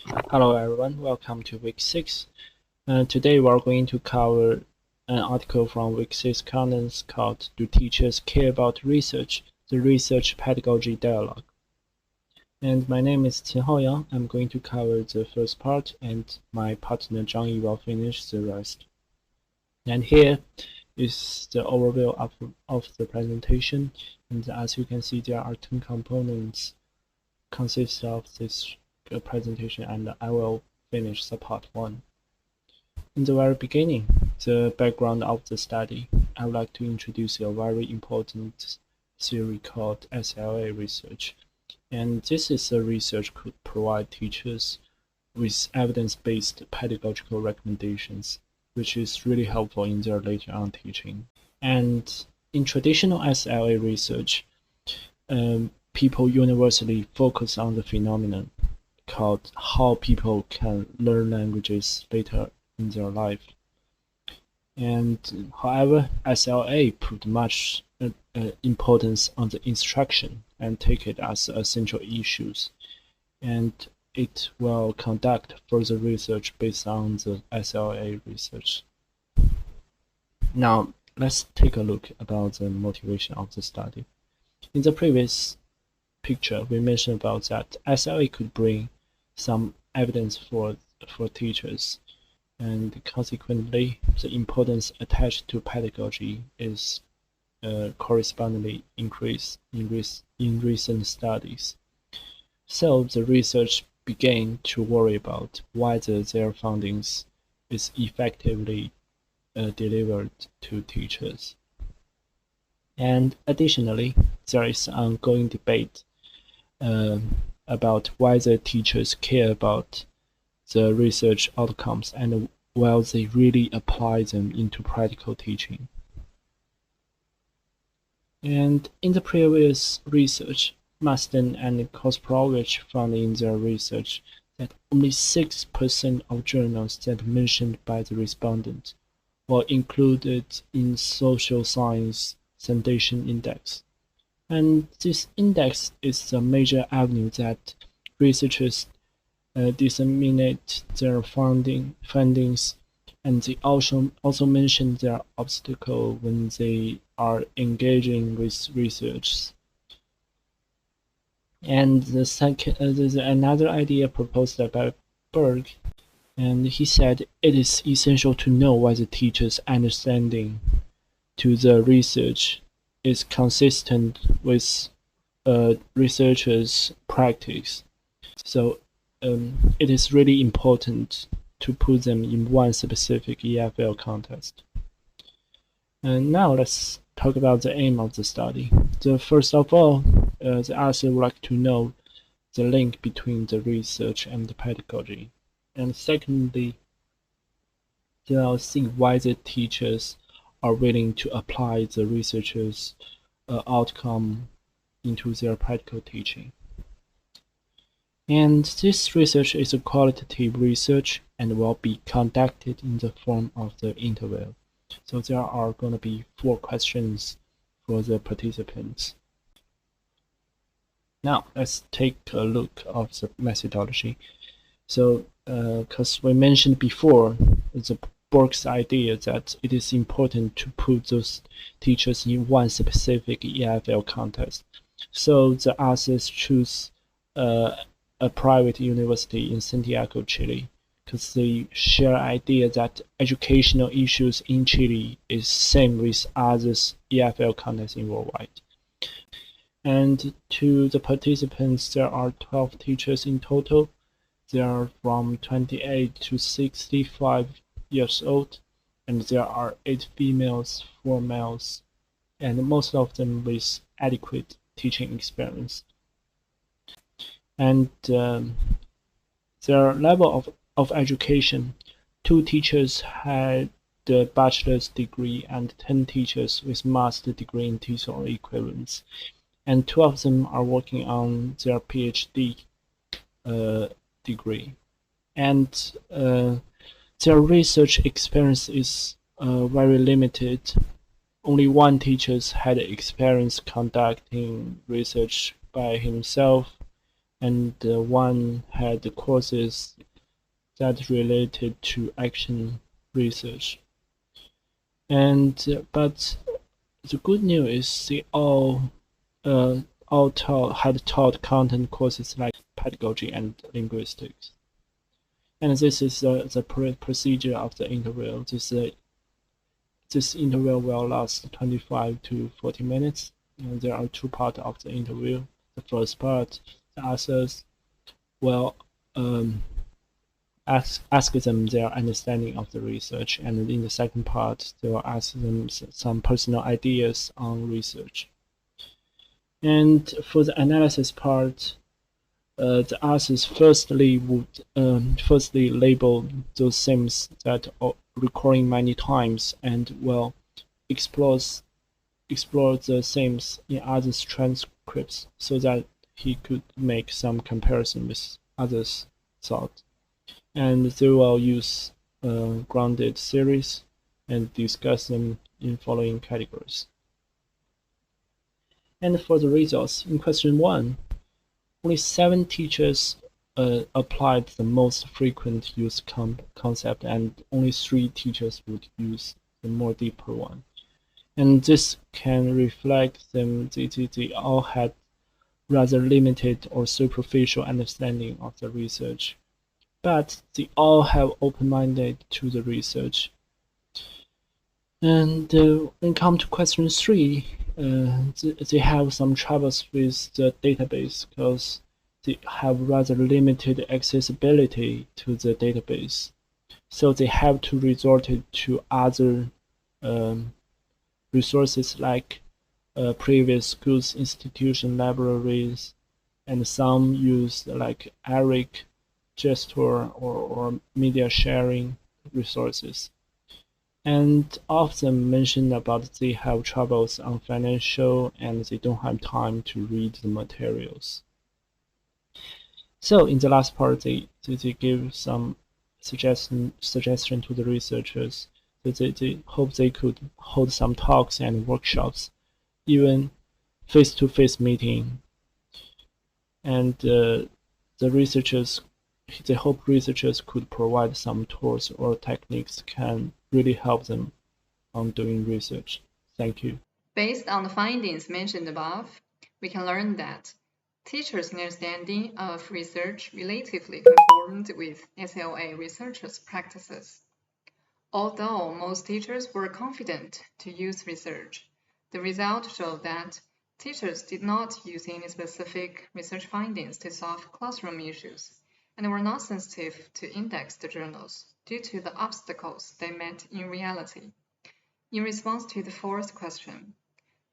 Hello everyone, welcome to week 6. Today we are going to cover an article from week 6 contents called Do Teachers Care About Research? The Research Pedagogy Dialogue. And my name is Haoyang. I'm going to cover the first part and my partner Zhang will finish the rest. And here is the overview of the presentation. And as you can see, there are 10 components consist of this presentation, and I will finish the part 1. In the very beginning, the background of the study, I would like to introduce a very important theory called SLA research. And this is a research could provide teachers with evidence-based pedagogical recommendations, which is really helpful in their later on teaching. And in traditional SLA research, people universally focus on the phenomenon called how people can learn languages later in their life. And however, SLA put much importance on the instruction and take it as essential issues. And it will conduct further research based on the SLA research. Now, let's take a look about the motivation of the study. In the previous picture, we mentioned about that SLA could bring some evidence for teachers, and consequently, the importance attached to pedagogy is correspondingly increased in recent studies. So the research began to worry about whether their findings is effectively delivered to teachers. And additionally, there is ongoing debate about whether teachers care about the research outcomes and will they really apply them into practical teaching. And in the previous research, Marsden and Kosprowicz found in their research that only 6% of journals that mentioned by the respondent were included in social science citation index. And this index is a major avenue that researchers disseminate their findings, and they also mention their obstacle when they are engaging with research. And the second, there's another idea proposed by Berg, and he said it is essential to know whether teachers' understanding to the research is consistent with researchers' practice. So it is really important to put them in one specific EFL context. And now let's talk about the aim of the study. First of all, the author would like to know the link between the research and the pedagogy. And secondly, they'll see why the teachers are willing to apply the researchers' outcome into their practical teaching. And this research is a qualitative research and will be conducted in the form of the interview. So there are going to be 4 questions for the participants. Now let's take a look at the methodology. So because we mentioned before, the Borg's idea that it is important to put those teachers in one specific EFL context. So the authors choose a private university in Santiago, Chile, because they share idea that educational issues in Chile is same with others EFL contexts in worldwide. And to the participants, there are 12 teachers in total. They are from 28 to 65 years old, and there are 8 females, 4 males, and most of them with adequate teaching experience. And their level of education, 2 teachers had the bachelor's degree and 10 teachers with master's degree in teaching or equivalents, and 2 of them are working on their PhD degree. And their research experience is very limited. Only 1 teacher had experience conducting research by himself, and one had courses that related to action research. But the good news is they all had taught content courses like pedagogy and linguistics. And this is the procedure of the interview. This interview will last 25 to 40 minutes. And there are two parts of the interview. The first part, the answers will ask them their understanding of the research, and in the second part, they will ask them some personal ideas on research. And for the analysis part, the answers firstly label those themes that are recurring many times and will explore the themes in others' transcripts so that he could make some comparison with others' thought. And they will use grounded theories and discuss them in following categories. And for the results, in question 1, only 7 teachers applied the most frequent used concept, and only 3 teachers would use the more deeper one. And this can reflect them they all had rather limited or superficial understanding of the research, but they all have open-minded to the research. And when it comes to question 3, they have some troubles with the database because they have rather limited accessibility to the database. So they have to resort to other resources like previous schools, institution libraries, and some use like ERIC, gesture, or media sharing resources. And all of them mention about they have troubles on financial and they don't have time to read the materials. So in the last part, they give some suggestion to the researchers that they hope they could hold some talks and workshops, even face-to-face meeting. And they hope researchers could provide some tools or techniques can really help them on doing research. Thank you. Based on the findings mentioned above, we can learn that teachers' understanding of research relatively conformed with SLA researchers' practices. Although most teachers were confident to use research, the results showed that teachers did not use any specific research findings to solve classroom issues, and were not sensitive to index the journals due to the obstacles they met in reality. In response to the fourth question,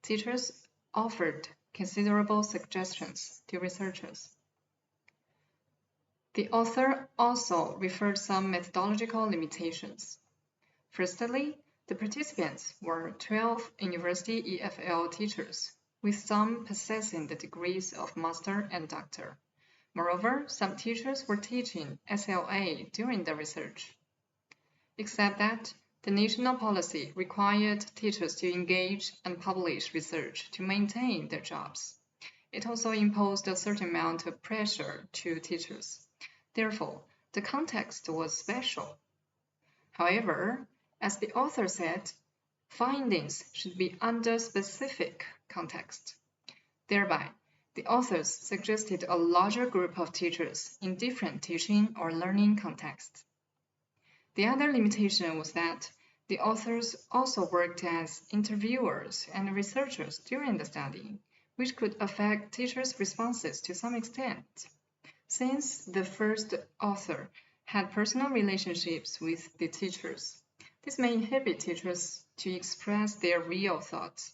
teachers offered considerable suggestions to researchers. The author also referred some methodological limitations. Firstly, the participants were 12 university EFL teachers, with some possessing the degrees of master and doctor. Moreover, some teachers were teaching SLA during the research. Except that the national policy required teachers to engage and publish research to maintain their jobs. It also imposed a certain amount of pressure to teachers. Therefore, the context was special. However, as the author said, findings should be under specific context. Thereby, the authors suggested a larger group of teachers in different teaching or learning contexts. The other limitation was that the authors also worked as interviewers and researchers during the study, which could affect teachers' responses to some extent. Since the first author had personal relationships with the teachers, this may inhibit teachers to express their real thoughts.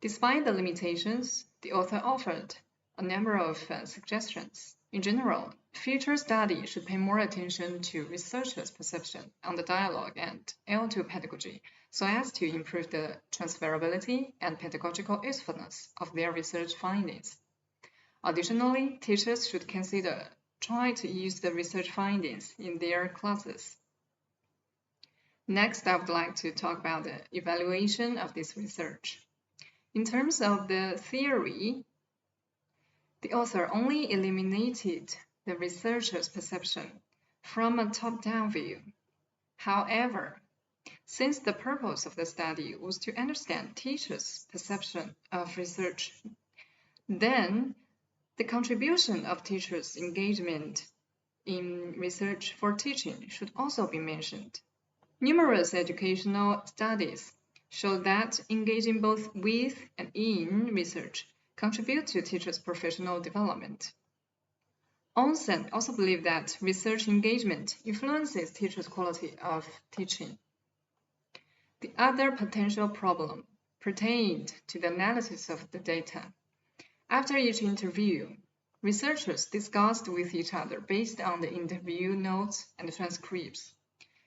Despite the limitations, the author offered a number of suggestions. In general, future study should pay more attention to researchers' perception on the dialogue and L2 pedagogy so as to improve the transferability and pedagogical usefulness of their research findings. Additionally, teachers should consider trying to use the research findings in their classes. Next, I would like to talk about the evaluation of this research. In terms of the theory, The author only eliminated the researcher's perception from a top-down view. However, since the purpose of the study was to understand teachers' perception of research, then the contribution of teachers' engagement in research for teaching should also be mentioned. Numerous educational studies show that engaging both with and in research contribute to teachers' professional development. Onsen also believed that research engagement influences teachers' quality of teaching. The other potential problem pertained to the analysis of the data. After each interview, researchers discussed with each other based on the interview notes and transcripts,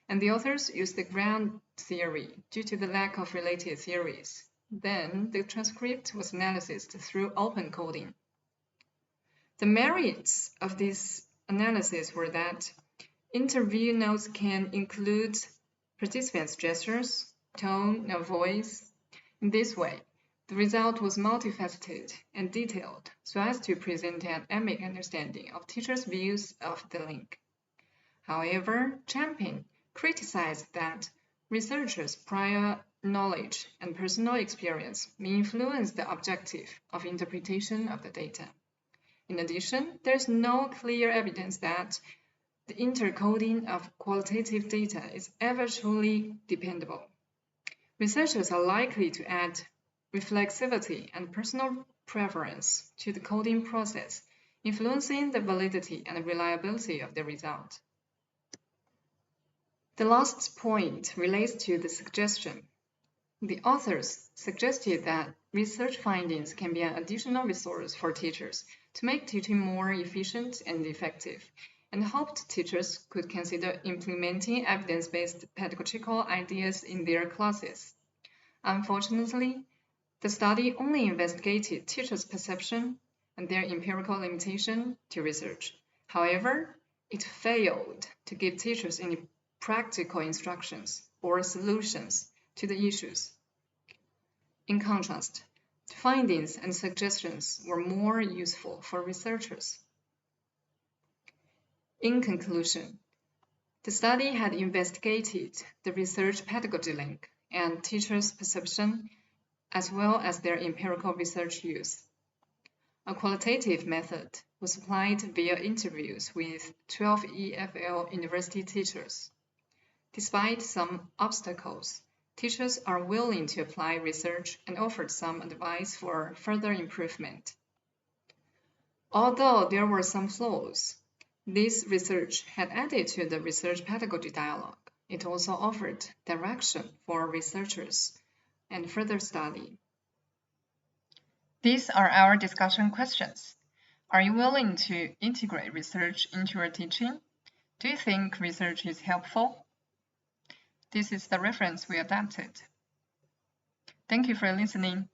and the authors used the ground theory due to the lack of related theories. Then the transcript was analyzed through open coding. The merits of this analysis were that interview notes can include participants' gestures, tone of voice. In this way, the result was multifaceted and detailed so as to present an dynamic understanding of teachers' views of the link. However, Champion criticized that researchers' prior knowledge and personal experience may influence the objective of interpretation of the data. In addition, there is no clear evidence that the intercoding of qualitative data is ever truly dependable. Researchers are likely to add reflexivity and personal preference to the coding process, influencing the validity and reliability of the result. The last point relates to the suggestion. The authors suggested that research findings can be an additional resource for teachers to make teaching more efficient and effective, and hoped teachers could consider implementing evidence-based pedagogical ideas in their classes. Unfortunately, the study only investigated teachers' perception and their empirical limitation to research. However, it failed to give teachers any practical instructions or solutions to the issues. In contrast, the findings and suggestions were more useful for researchers. In conclusion, the study had investigated the research pedagogy link and teachers' perception, as well as their empirical research use. A qualitative method was applied via interviews with 12 EFL university teachers. Despite some obstacles, teachers are willing to apply research and offered some advice for further improvement. Although there were some flaws, this research had added to the research pedagogy dialogue. It also offered direction for researchers and further study. These are our discussion questions. Are you willing to integrate research into your teaching? Do you think research is helpful? This is the reference we adapted. Thank you for listening.